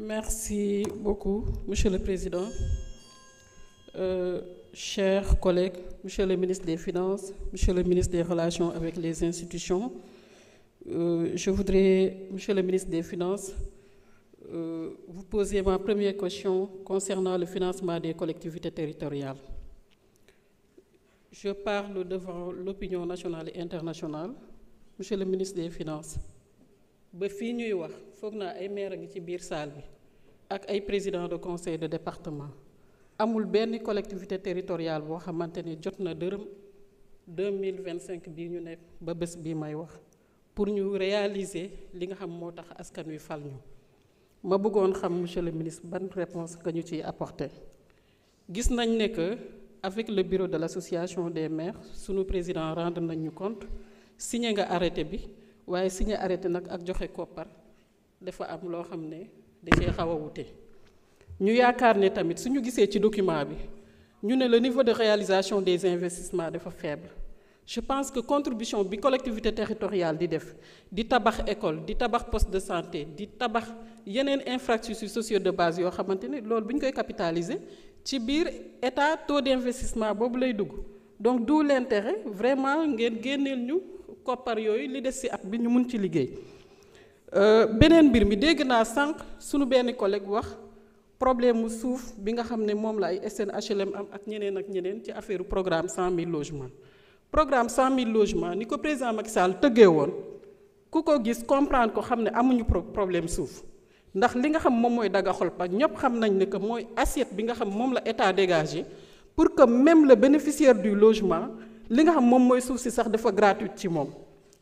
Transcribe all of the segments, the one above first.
Merci beaucoup, Monsieur le Président. Chers collègues, Monsieur le ministre des Finances, Monsieur le ministre des Relations avec les institutions, je voudrais, Monsieur le ministre des Finances, vous poser ma première question concernant le financement des collectivités territoriales. Je parle devant l'opinion nationale et internationale. Monsieur le ministre des Finances, ba fii ñuy wax foog naa ay maire ngi ci biir salle bi ak ay président de conseil de département amul benn collectivité territoriale boo xamante ne jot na dërëm 2025 bii ñu nekk ba bés bii may wax pour ñu réaliser li nga xam moo tax askan wi fal ñu. Ma bëggoon xam monsieur le ministre ban réponse nga ñu ciy apporter. Gis nañ ne que avec le bureau de l'association des maires sunu président rendre nañ ñu compte signé nga arrêté bi. waaye signé arrêté nag ak joxe koppar dafa am loo xam ne da cee xaw a wute ñu yaakaar ne tamit suñu gisee ci document bi ñu ne le niveau de réalisation des investissements dafa faible. Je pense que contribution bi collectivité territoriale di def di tabax école di tabax poste de santé di tabax yeneen infrastructures sociaux de base yoo xamante ne loolu bu ñu koy capitaliser ci biir état taux d'investissement boobu lay dugg donc d'où l'intérêt vraiment ngeen génneel ñu koppar yooyu li des ci at bi ñu mun ci liggéey. Beneen mbir mi dégg naa sànq sunu benn collègue wax problème mu suuf bi nga xam ne moom la ay SNHLM am ak ñeneen ci affaire programme 100 000 logements. Programme 100 000 logements ni ko président Macky Sall tëggee woon ku ko gis comprendre ko xam ne amuñu problème suuf ndax li nga xam moom mooy daga xol pa ñëpp xam nañ ne que mooy assiette bi nga xam moom la état dégagé pour que même le bénéficiaire du logement li nga xam moom mooy suuf si sax dafa gratuite ci moom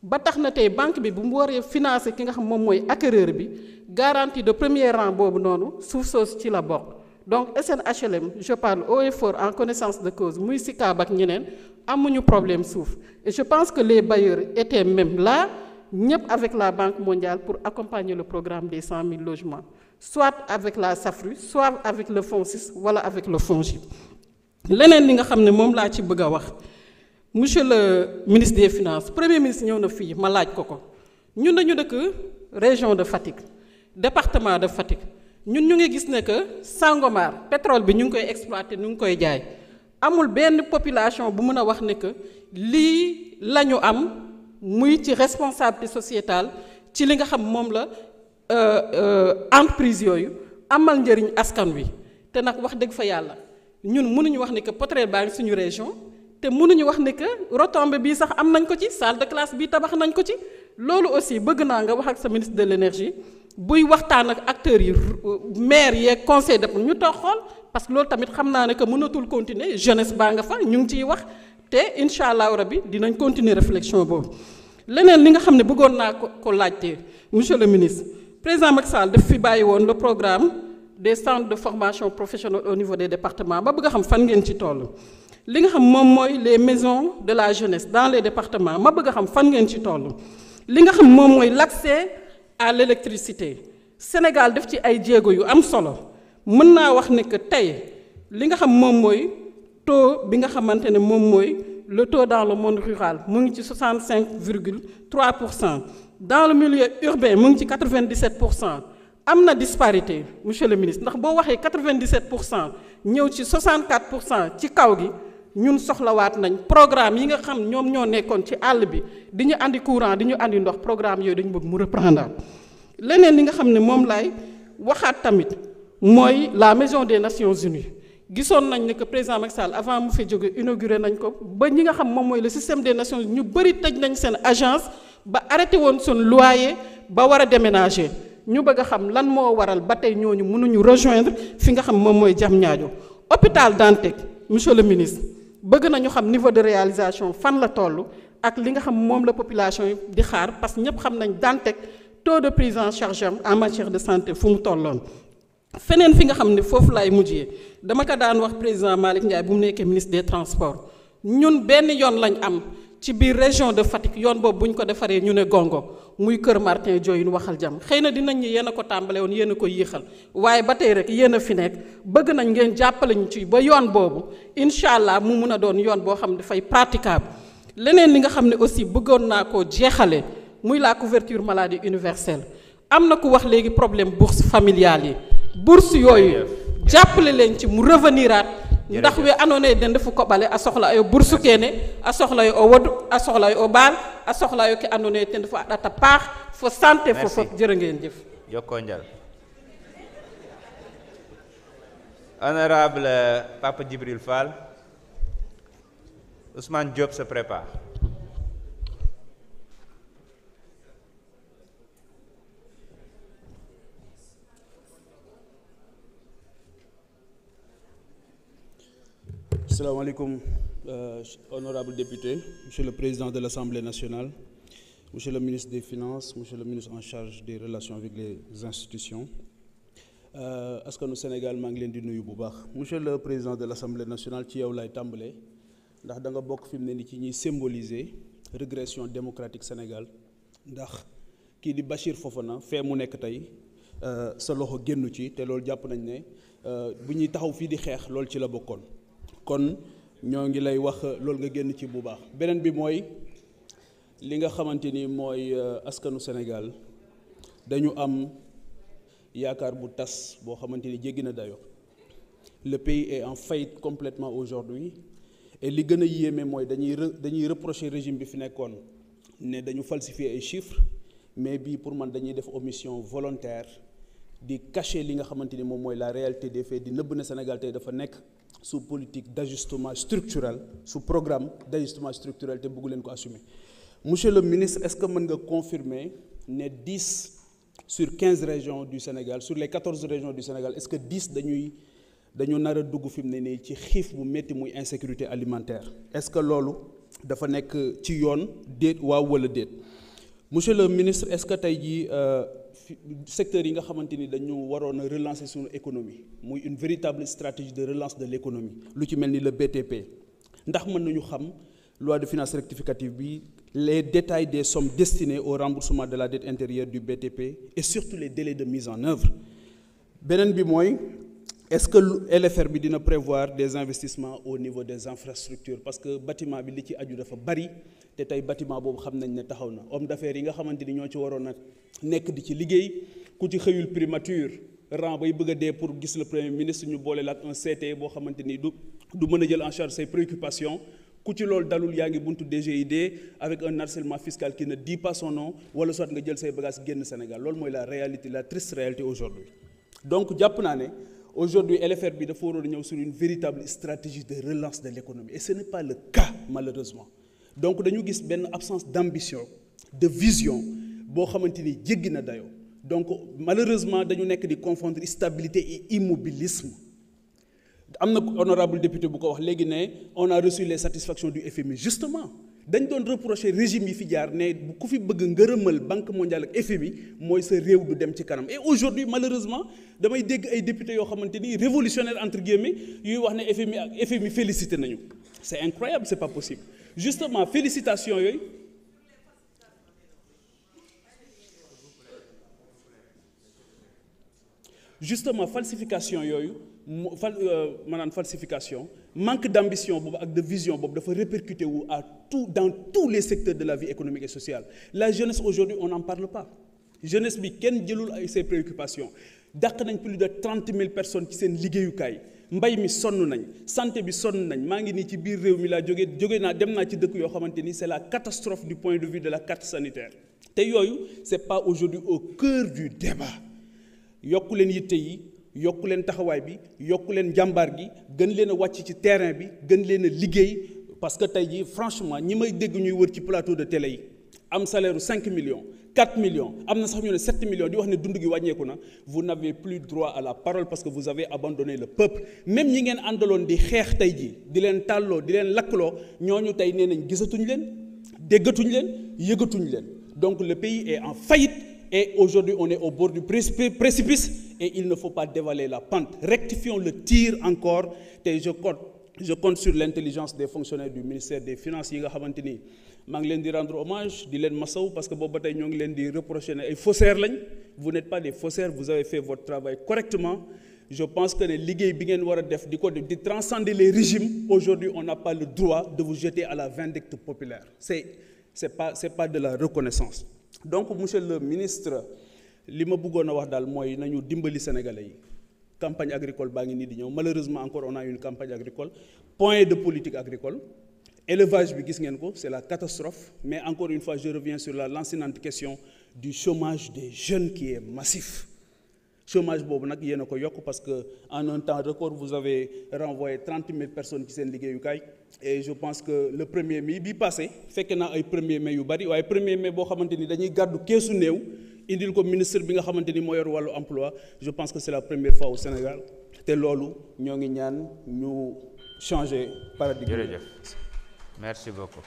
ba tax na tey banque bi bu mu waree financer ki nga xam moom mooy acquéreur bi garantie de premier rang boobu noonu suuf soosu ci la bokk. Donc SNHLM je parle haut et fort en connaissance de cause muy SICAB ak ñeneen amuñu problème suuf et je pense que les bailleurs étaient même là ñëpp avec la Banque mondiale pour accompagner le programme des 100 000 logements soit avec la SAFRU soit avec le FONSIS wala avec le FONGIP. Leneen li nga xam ne moom laa ci bëgg a wax. Monsieur le ministre des Finances, Premier ministre ñëw na fii ma laaj ko ko ñun dañu dëkk région de Fatick département de Fatick ñun ñu ngi gis ne que Sangomar pétrole bi ñu ngi koy exploiter ñu ngi koy jaay amul benn population bu mën a wax ne que lii la ñu am muy ci responsabilité sociétale ci li nga xam moom la entreprise yooyu amal njëriñ askan wi te nag wax dëgg fa yàlla ñun mënuñu wax ne que pétrole baa ngi suñu région. te mënuñu wax ne que retombée bii sax am nañ ko ci salle de classe bii tabax nañ ko ci loolu aussi bëgg naa nga wax ak sa ministre de l'énergie buy waxtaan ak acteurs yi maire yeeg conseil de ñu toog xool parce que loolu tamit xam naa ne que mënatul continuer jeunesse baa nga fa ñu ngi ciy wax te incha allahu rabi dinañ continuer réflexion boobu. leneen li nga xam ne bëggoon naa ko laajte monsieur le ministre président Macky Sall daf fi bàyyi woon le programme des centres de formation professionnelle au niveau des départements ba bëgg a xam fan ngeen ci toll. li nga xam moom mooy les maisons de la jeunesse dans les départements ma bëgg a xam fan ngeen ci toll li nga xam moom mooy l'accès à l'électricité Sénégal def ci ay jéego yu am solo mën naa wax ne que tey li nga xam moom mooy taux bi nga xamante ne moom mooy le taux dans le monde rural mu ngi ci 65,3%. Dans le milieu urbain mu ngi ci 97%. am na disparité monsieur le ministre ndax boo waxee 97% ñëw ci 64% ci kaw gi ñun soxlawaat nañ programme yi nga xam ñoom ñoo nekkoon ci àll bi di ñu andi courant di ñu andi ndox programme yooyu dañu bëgg mu reprendre. leneen li nga xam ne moom laay waxaat tamit mooy la maison des Nations Unies gisoon nañ ne que président Macky Sall avant mu fi jóge inauguré nañ ko ba ñi nga xam moom mooy le système des Nations Unies ñu bëri tëj nañ seen agence ba arrêté woon seen loyer ba war a déménager. ñu bëgg a xam lan moo waral ba tey ñooñu mënuñu rejoindre fi nga xam moom mooy Diamniadio hôpital Dantec monsieur le ministre bëgg nañu xam niveau de réalisation fan la toll ak li nga xam moom la population yi di xaar parce que ñëpp xam nañ Dantec taux de prise en charge en matière de santé fu mu tolloon. feneen fi nga xam ne foofu laay mujjee dama ko daan wax président Malick Ndiaye bu mu nekkee ministre des transports ñun benn yoon lañ am ci biir région de Fatick yoon boobu bu ñu ko defaree ñu ne gongo muy Kër Martin Diohine waxal jàmm xëy na dinañ ñu yéen a ko tàmbale woon yéen a ko yéexal waaye ba tey rek yéen a fi nekk bëgg nañ ngeen jàppale ñu ci ba yoon boobu incha allah mu mun a doon yoon boo xam ne dafay praticable. leneen li nga xam ne aussi bëggoon naa koo jeexale muy la couverture maladie universelle am na ku wax léegi problème bourse familiale yi bourse yooyu jàppale leen ci mu reveniraat ndax we andoona yee den ndefu koɓale a soxla'aayo bourse kene a soxla'aayo o wod a soxla'aayo o ɓaal a soxla'aayo ke andoona yee ten refu a ɗat a paax fo santé fo fop jërë ngeen jëf. Jokko njal. Honorable Papa Djibril Fall, Ousmane Diop se prépare. Assalamu alaikum, honorable député, monsieur le président de l'Assemblée nationale, monsieur le ministre des Finances, monsieur le ministre en charge des relations avec les institutions. Askanu Sénégal maa ngi leen di nuyu bu baax monsieur le président de l'Assemblée nationale ci yow lay tàmbalee ndax da nga bokk fi mu ne ni ci ñuy symboliser régression démocratique Sénégal ndax kii di Bachir Fofana fee mu nekk tey sa loxo génnu ci te loolu jàpp nañ ne bu ñuy taxaw fii di xeex loolu ci la bokkoon kon ñoo ngi lay wax loolu nga génn ci bu baax beneen bi mooy li nga xamante ni mooy askanu Sénégal dañu am yaakaar bu tas boo xamante ni jéggi na dayo le pays est en faillite complètement aujourd'hui et li gën a yéeme mooy dañuy reprocher régime bi fi nekkoon ne dañu falsifier ay chiffres mais bii pour man dañuy def omission volontaire di cacher li nga xamante ni moom mooy la réalité des faits di nëbb na Sénégal tey dafa nekk sous politique d'ajustement structurel sous programme d'ajustement structurel te bëggu leen ko assumer monsieur le ministre est-ce que mën nga confirmer ne 10 sur 15 régions du Sénégal sur les 14 régions du Sénégal est-ce que 10 dañu nar a dugg fi mu ne nii ci xiif bu métti muy insécurité alimentaire est-ce que loolu dafa nekk ci yoon déet waaw wala déet monsieur le ministre est-ce que tey jii secteurs yi nga xamante ni dañu waroon a relancer suñu économie muy une véritable stratégie de relance de l'économie lu ci mel ni le BTP ndax mën nañu xam loi de finances rectificative bi les détails des sommes destinées au remboursement de la dette intérieure du BTP et surtout les délais de mise en œuvre beneen bi mooy est-ce que LFR bi dina prévoir des investissements au niveau des infrastructures parce que bâtiment bi li ci aju dafa bari te tey bâtiment boobu xam nañ ne taxaw na homme d'affaires yi nga xamante ni ñoo ci waroon a nekk di ci liggéey ku ci xëyul primature rang bay bëgg a dee pour gis le premier ministre ñu boole la ak un CT boo xamante ni du mën a jël en charge ses préoccupations ku ci loolu dalul yaa ngi buntu DGID avec un harcèlement fiscal qui ne dit pas son nom wala soit nga jël say bagages génn Sénégal loolu mooy la réalité la triste réalité aujourd'hui donc jàpp naa ne aujourd'hui LFR bi dafa waroon a ñëw sur une véritable stratégie de relance de l'économie et ce n'est pas le cas malheureusement donc dañu gis benn absence d'ambition de vision boo xamante ni jéggi na dayoo donc malheureusement dañu nekk di confondre stabilité et immobilisme am na honorable député bu ko wax léegi ne on a reçu les satisfactions du FMI justement dañ doon reprocher régime yi fi jaar ne bu ku fi bëgg ngërëmal banque mondiale ak FMI mooy sa réew du dem ci kanam et aujourd'hui malheureusement damay dégg ay députés yoo xamante ni révolutionnaire entre guillemets yuy wax ne FMI ak FMI félicité nañu c'est incroyable c'est pas possible justement félicitations yooyu justement falsification yooyu maanaam falsification manque d'ambition boobu ak de vision boobu dafa répercuter wu dans tous les secteurs de la vie économique et sociale la jeunesse aujourd'hui on n'en parle pas jeunesse bi kenn jëlul ay ses préoccupations dàq nañ plus de 30 000 personnes ci seen liggéeyukaay mbay mi sonn nañ santé bi sonn nañ maa ngi nii ci biir réew mi laa jóge naa dem naa ci dëkk yoo xamante ni c'est la catastrophe du point de vue de la carte sanitaire te yooyu c'est pas aujourd'hui au cœur du débat yokku leen yitte yi yokku leen taxawaay bi yokku leen jàmbaar gi gën leen a wàcc ci terrain bi gën leen a liggéey parce que tey jii franchement ñi may dégg ñuy wër ci plateau de télé yi am salaire u 5 millions 4 millions am na sax ñu ne 7 millions di wax ne dund gi wàññeeku na vous n'avez plus droit à la parole parce que vous avez abandonné le peuple même ñi ngeen àndaloon di xeex tey jii di leen tàlloo di leen lakkaloo ñooñu tey nee nañ gisatuñ leen déggatuñ leen yëgatuñ leen donc le pays est en faillite et aujourd'hui on est au bord du précipice et il ne faut pas dévaler la pente rectifions le tir encore te je compte sur l'intelligence des fonctionnaires du ministère des Finances yi nga xamante ni maa ngi leen di rendre hommage di leen masaw parce que boobu ba tey ñoo ngi leen di reprocher ne ay faussaires lañ vous n'êtes pas des faussaires vous avez fait votre travail correctement je pense que ne liggéey bi ngeen war a def di transcender les régimes aujourd'hui on n'a pas le droit de vous jeter à la vindicte populaire c'est pas de la reconnaissance donc monsieur le ministre li ma bëggoon a wax daal mooy nañu dimbali sénégalais yi campagne agricole baa ngi nii di ñëw malheureusement encore on a une campagne agricole point de politique agricole élevage bi gis ngeen ko c'est la catastrophe mais encore une fois je reviens sur la lancinante question du chômage des jeunes qui est massif chômage boobu nag yéen a ko yokk parce que en un temps record vous avez renvoyé 30 000 personnes ci seen liggéeyukaay et je pense que le 1er mai bi passé fekk naa ay 1er mai yu bari waaye 1er mai boo xamante ni dañuy gàddu keesu néew indil ko ministre bi nga xamante ni moo yor wàllu emploi je pense que c'est la première fois au Sénégal te loolu ñoo ngi ñaan ñu changer paradigme. jërëjëf merci beaucoup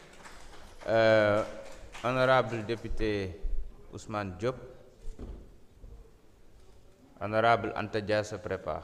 honorable député Ousmane Diop. Honorable Anta Dia se prépare.